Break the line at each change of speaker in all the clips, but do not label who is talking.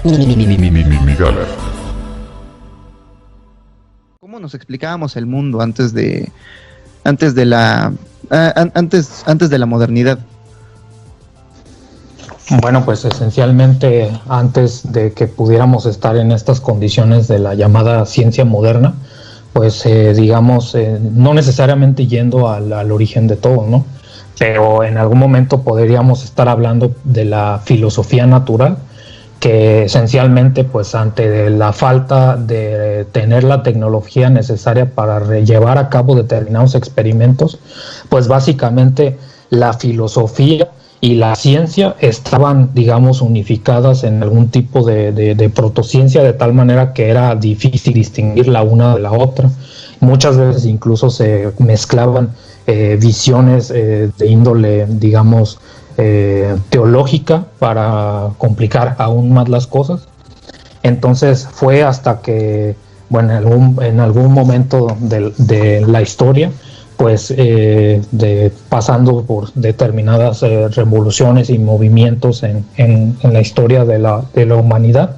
Galer.
¿Cómo nos explicábamos el mundo antes de la modernidad?
Bueno, pues esencialmente antes de que pudiéramos estar en estas condiciones de la llamada ciencia moderna, pues digamos, no necesariamente yendo al origen de todo, ¿no? Pero en algún momento podríamos estar hablando de la filosofía natural, que esencialmente pues ante la falta de tener la tecnología necesaria para llevar a cabo determinados experimentos, pues básicamente la filosofía y la ciencia estaban, digamos, unificadas en algún tipo de protociencia, de tal manera que era difícil distinguir la una de la otra. Muchas veces incluso se mezclaban visiones de índole, digamos, teológica para complicar aún más las cosas. Entonces fue hasta que, bueno, en algún momento de la historia, pues pasando por determinadas revoluciones y movimientos en la historia de la humanidad,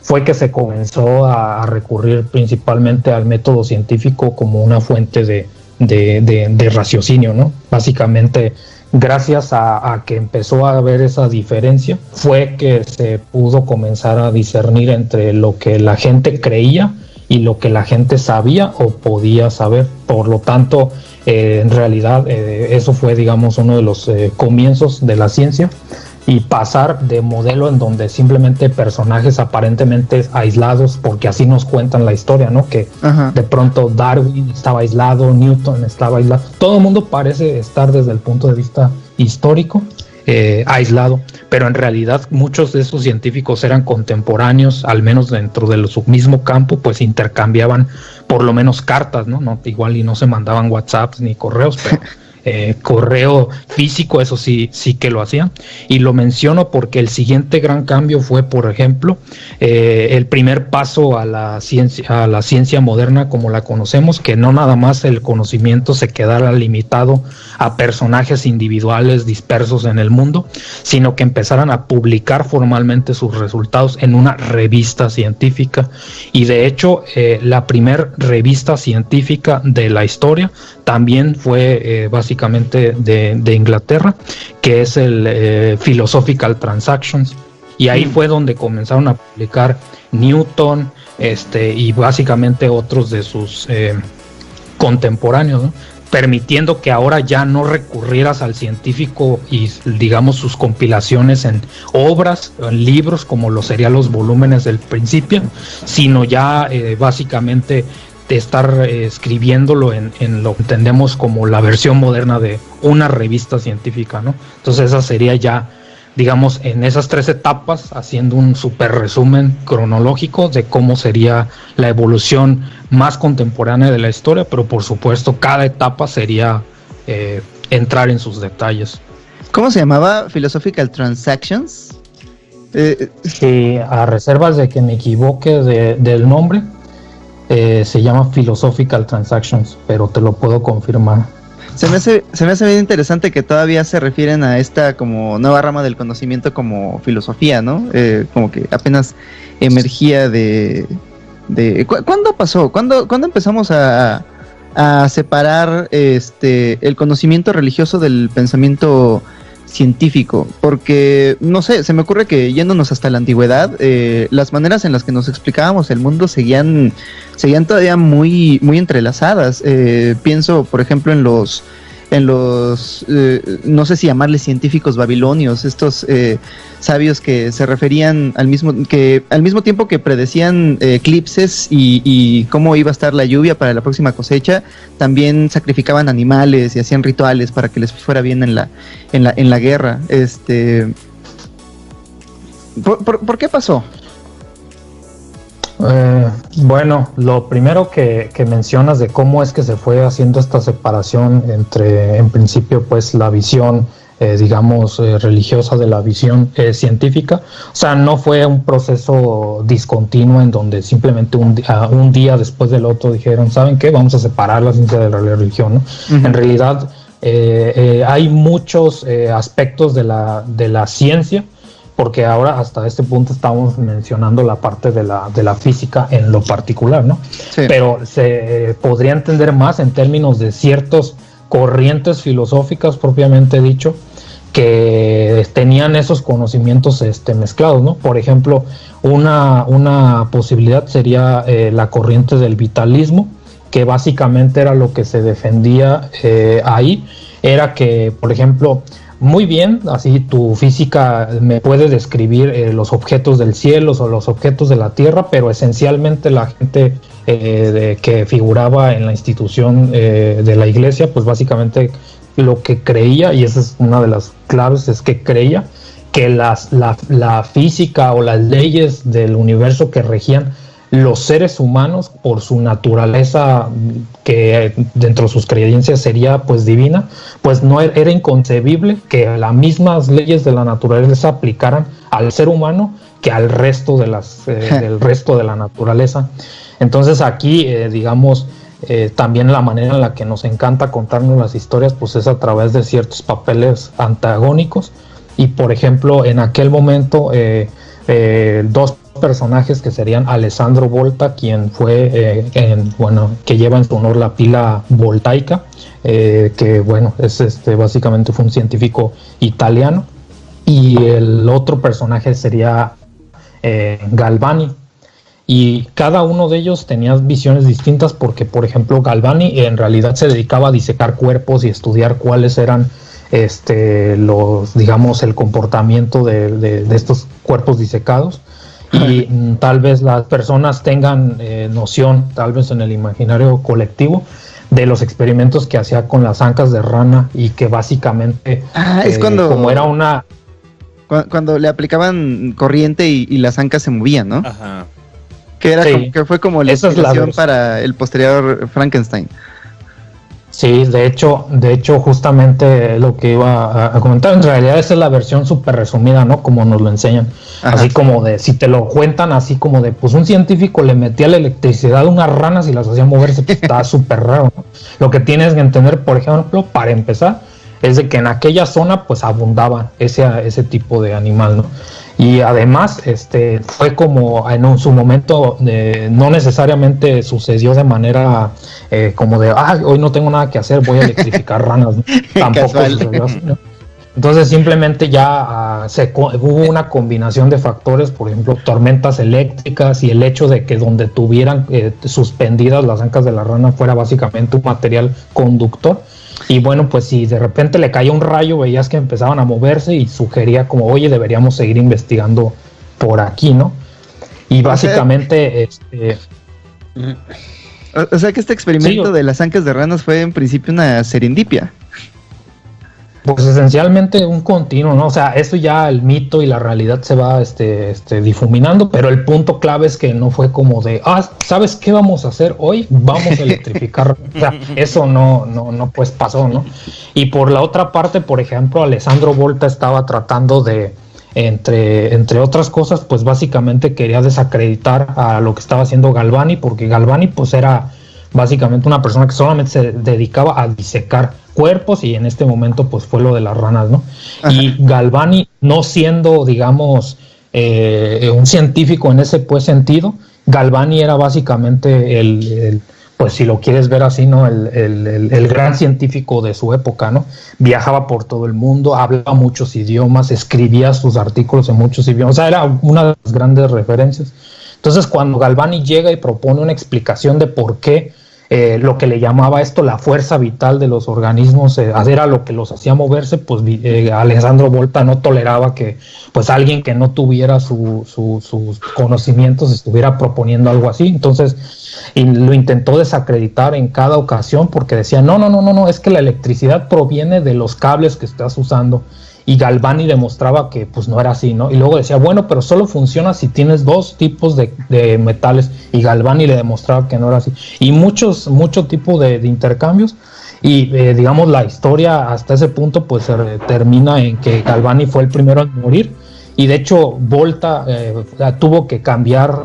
fue que se comenzó a recurrir principalmente al método científico como una fuente de raciocinio, ¿no? Básicamente, gracias a que empezó a haber esa diferencia, fue que se pudo comenzar a discernir entre lo que la gente creía y lo que la gente sabía o podía saber. Por lo tanto, en realidad eso fue, digamos, uno de los comienzos de la ciencia, y pasar de modelo en donde simplemente personajes aparentemente aislados, porque así nos cuentan la historia, ¿no? Que de pronto Darwin estaba aislado, Newton estaba aislado, todo el mundo parece estar desde el punto de vista histórico aislado, pero en realidad muchos de esos científicos eran contemporáneos, al menos dentro de su mismo campo, pues intercambiaban por lo menos cartas, ¿no? Igual y no se mandaban WhatsApps ni correos, pero correo físico, eso sí que lo hacían. Y lo menciono porque el siguiente gran cambio fue, por ejemplo, el primer paso a la ciencia moderna como la conocemos, que no nada más el conocimiento se quedara limitado a personajes individuales dispersos en el mundo, sino que empezaran a publicar formalmente sus resultados en una revista científica. Y de hecho, la primer revista científica de la historia también fue básicamente de Inglaterra, que es el Philosophical Transactions, y ahí fue donde comenzaron a publicar Newton y básicamente otros de sus contemporáneos, ¿no? Permitiendo que ahora ya no recurrieras al científico y, digamos, sus compilaciones en obras, en libros, como lo serían los volúmenes del Principio, sino ya básicamente de estar escribiéndolo en lo que entendemos como la versión moderna de una revista científica, ¿no? Entonces esa sería ya, digamos, en esas 3 etapas, haciendo un súper resumen cronológico de cómo sería la evolución más contemporánea de la historia, pero por supuesto cada etapa sería entrar en sus detalles.
¿Cómo se llamaba? Philosophical Transactions.
Sí, a reservas de que me equivoque del nombre, se llama Philosophical Transactions, pero te lo puedo confirmar.
Se me hace bien interesante que todavía se refieren a esta como nueva rama del conocimiento como filosofía, ¿no? Como que apenas emergía ¿Cuándo pasó? ¿Cuándo empezamos a separar el conocimiento religioso del pensamiento científico? Porque, no sé, se me ocurre que yéndonos hasta la antigüedad, las maneras en las que nos explicábamos el mundo seguían todavía muy, muy entrelazadas. Pienso, por ejemplo, en los no sé si llamarles científicos babilonios, estos sabios que se referían al mismo tiempo que predecían eclipses y cómo iba a estar la lluvia para la próxima cosecha, también sacrificaban animales y hacían rituales para que les fuera bien en la guerra. ¿Por qué pasó?
Bueno, lo primero que mencionas de cómo es que se fue haciendo esta separación entre, en principio, pues la visión, digamos, religiosa de la visión científica. O sea, no fue un proceso discontinuo en donde simplemente un día después del otro dijeron, ¿saben qué? Vamos a separar la ciencia de la religión, ¿no? Uh-huh. En realidad, hay muchos aspectos de la ciencia. porque ahora hasta este punto estamos mencionando la parte de la física en lo particular, ¿no?
Sí.
Pero se podría entender más en términos de ciertos corrientes filosóficas propiamente dicho, que tenían esos conocimientos mezclados, ¿no? Por ejemplo, una posibilidad sería la corriente del vitalismo, que básicamente era lo que se defendía ahí, era que, por ejemplo, muy bien, así tu física me puede describir los objetos del cielo o los objetos de la tierra, pero esencialmente la gente que figuraba en la institución de la iglesia, pues básicamente lo que creía, y esa es una de las claves, es que creía que la física o las leyes del universo que regían los seres humanos por su naturaleza, que dentro de sus creencias sería pues divina, pues no era inconcebible que las mismas leyes de la naturaleza aplicaran al ser humano que al resto de del resto de la naturaleza. Entonces aquí digamos también la manera en la que nos encanta contarnos las historias pues es a través de ciertos papeles antagónicos, y por ejemplo en aquel momento dos personajes que serían Alessandro Volta, quien fue que lleva en su honor la pila voltaica, que bueno es básicamente fue un científico italiano, y el otro personaje sería Galvani. Y cada uno de ellos tenía visiones distintas porque, por ejemplo, Galvani en realidad se dedicaba a disecar cuerpos y estudiar cuáles eran digamos, el comportamiento de estos cuerpos disecados. Y tal vez las personas tengan noción, tal vez en el imaginario colectivo, de los experimentos que hacía con las ancas de rana, y que básicamente
es cuando,
como era una...
Cuando le aplicaban corriente y las ancas se movían, ¿no?
Ajá.
Que era que fue como la inspiración para el posterior Frankenstein.
Sí, de hecho justamente lo que iba a comentar, en realidad esa es la versión súper resumida, ¿no? Como nos lo enseñan. Ajá. Así como de, si te lo cuentan así como de, pues un científico le metía la electricidad a unas ranas y las hacía moverse, pues está súper raro, ¿no? Lo que tienes que entender, por ejemplo, para empezar, es de que en aquella zona pues abundaba ese tipo de animal, ¿no? Y además fue como en su momento no necesariamente sucedió de manera como de hoy no tengo nada que hacer, voy a electrificar ranas, ¿no? Tampoco sucedió así, ¿no? Entonces simplemente ya hubo una combinación de factores, por ejemplo tormentas eléctricas y el hecho de que donde tuvieran suspendidas las ancas de la rana fuera básicamente un material conductor. Y bueno, pues si de repente le caía un rayo, veías que empezaban a moverse y sugería como, oye, deberíamos seguir investigando por aquí, ¿no? Y básicamente...
O sea que este experimento de las ancas de ranas fue en principio una serendipia.
Pues esencialmente un continuo, ¿no? O sea, eso ya el mito y la realidad se va difuminando, pero el punto clave es que no fue como de, ¿sabes qué vamos a hacer hoy? Vamos a electrificar. O sea, eso no pues pasó, ¿no? Y por la otra parte, por ejemplo, Alessandro Volta estaba tratando de, entre otras cosas, pues básicamente quería desacreditar a lo que estaba haciendo Galvani, porque Galvani pues era básicamente una persona que solamente se dedicaba a disecar cuerpos, y en este momento pues fue lo de las ranas, ¿no? Ajá. Y Galvani, no siendo digamos un científico en ese pues sentido, Galvani era básicamente el pues si lo quieres ver así, ¿no? El gran científico de su época, ¿no? Viajaba por todo el mundo, hablaba muchos idiomas, escribía sus artículos en muchos idiomas, o sea, era una de las grandes referencias. Entonces cuando Galvani llega y propone una explicación de por qué lo que le llamaba esto la fuerza vital de los organismos era lo que los hacía moverse, pues Alessandro Volta no toleraba que pues alguien que no tuviera sus conocimientos estuviera proponiendo algo así. Entonces lo intentó desacreditar en cada ocasión, porque decía no, es que la electricidad proviene de los cables que estás usando, y Galvani demostraba que pues no era así, ¿no? Y luego decía, bueno, pero solo funciona si tienes dos tipos de metales, y Galvani le demostraba que no era así, y mucho tipo de intercambios, y digamos la historia hasta ese punto pues termina en que Galvani fue el primero en morir, y de hecho Volta tuvo que cambiar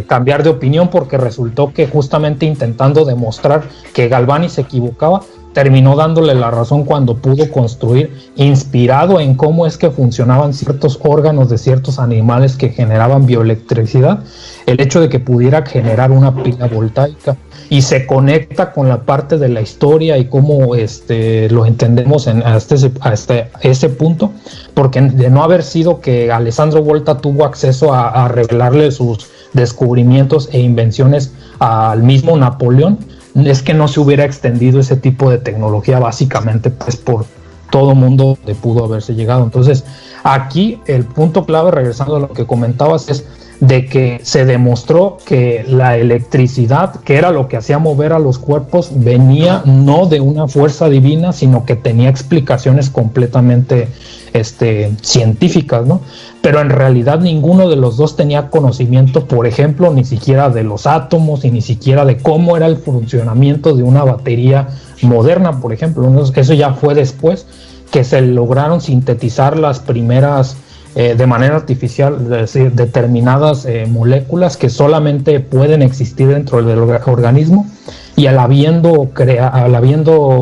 cambiar de opinión, porque resultó que justamente intentando demostrar que Galvani se equivocaba, terminó dándole la razón cuando pudo construir, inspirado en cómo es que funcionaban ciertos órganos de ciertos animales que generaban bioelectricidad, el hecho de que pudiera generar una pila voltaica, y se conecta con la parte de la historia y cómo lo entendemos hasta ese punto, porque de no haber sido que Alessandro Volta tuvo acceso a revelarle sus descubrimientos e invenciones al mismo Napoleón, es que no se hubiera extendido ese tipo de tecnología básicamente pues por todo mundo donde pudo haberse llegado. Entonces aquí el punto clave, regresando a lo que comentabas, es de que se demostró que la electricidad, que era lo que hacía mover a los cuerpos, venía no de una fuerza divina, sino que tenía explicaciones completamente científicas, ¿no? Pero en realidad ninguno de los dos tenía conocimiento, por ejemplo, ni siquiera de los átomos y ni siquiera de cómo era el funcionamiento de una batería moderna, por ejemplo. Eso ya fue después que se lograron sintetizar las primeras de manera artificial, es decir, determinadas moléculas que solamente pueden existir dentro del organismo, y al habiendo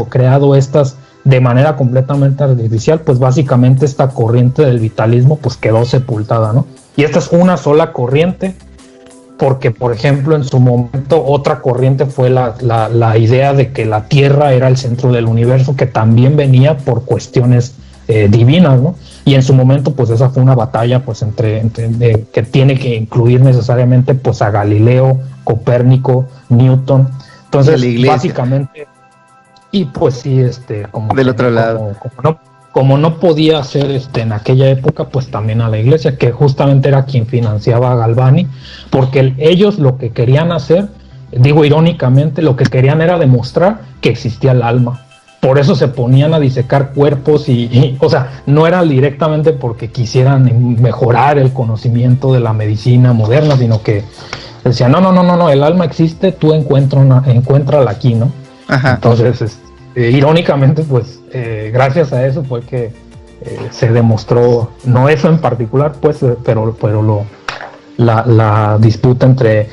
creado estas de manera completamente artificial, pues básicamente esta corriente del vitalismo pues quedó sepultada, ¿no? Y esta es una sola corriente, porque por ejemplo en su momento otra corriente fue la idea de que la Tierra era el centro del universo, que también venía por cuestiones divinas, ¿no? Y en su momento pues esa fue una batalla pues que tiene que incluir necesariamente pues a Galileo, Copérnico, Newton. Entonces básicamente, y pues sí, como
del otro lado,
como no podía ser en aquella época, pues también a la iglesia, que justamente era quien financiaba a Galvani, porque ellos lo que querían hacer, digo irónicamente, lo que querían era demostrar que existía el alma. Por eso se ponían a disecar cuerpos o sea, no era directamente porque quisieran mejorar el conocimiento de la medicina moderna, sino que decían, no, el alma existe, tú encuéntrala aquí, ¿no? Ajá. Entonces, irónicamente, pues, gracias a eso fue que se demostró, no eso en particular, pues, pero la disputa entre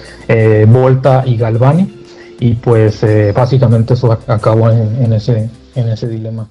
Volta y Galvani, y pues básicamente eso acabó en ese dilema.